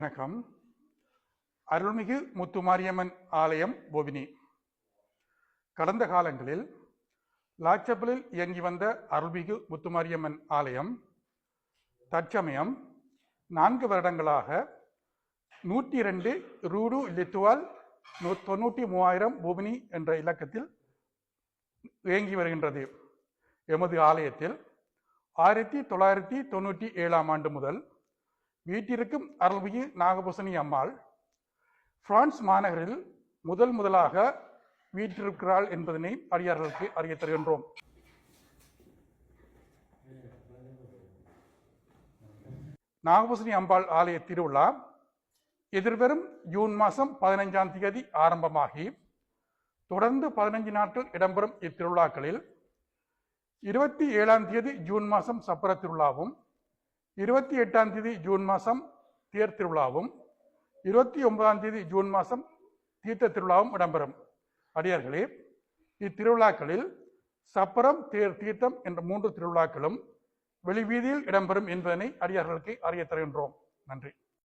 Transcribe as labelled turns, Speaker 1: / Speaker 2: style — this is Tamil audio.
Speaker 1: வணக்கம். அருள்மிகு முத்துமாரியம்மன் ஆலயம் போபினி. கடந்த காலங்களில் லாச்சப்பலில் இயங்கி வந்த அருள்மிகு முத்துமாரியம்மன் ஆலயம் தற்சமயம் 4 வருடங்களாக 102 ரூடு லித்துவால் 93,000 போபினி என்ற இலக்கத்தில் இயங்கி வருகின்றது. எமது ஆலயத்தில் 1997 ஆண்டு முதல் வீட்டிற்கும் அருள்மிகு நாகபூசணி அம்மாள் பிரான்ஸ் மாநகரில் முதலாக வீற்றிருக்கிறாள் என்பதனை அடியார்களுக்கு அறிய தருகின்றோம். நாகபூசணி அம்பாள் ஆலய திருவிழா எதிர்வரும் ஜூன் மாதம் 15ஆம் தேதி ஆரம்பமாகி தொடர்ந்து 15 நாட்கள் இடம்பெறும் இத்திருவிழாக்களில் 27ஆம் தேதி ஜூன் மாதம் சப்பர திருவிழாவும், 28ஆம் தேதி ஜூன் மாதம் தேர் திருவிழாவும், 29ஆம் தேதி ஜூன் மாதம் தீர்த்த திருவிழாவும் இடம்பெறும். அடியார்களே, இத்திருவிழாக்களில் சப்பரம், தேர், தீர்த்தம் என்ற 3 திருவிழாக்களும் வெளிவீதியில் இடம்பெறும் என்பதனை அடியார்களுக்கு அறிய தருகின்றோம். நன்றி.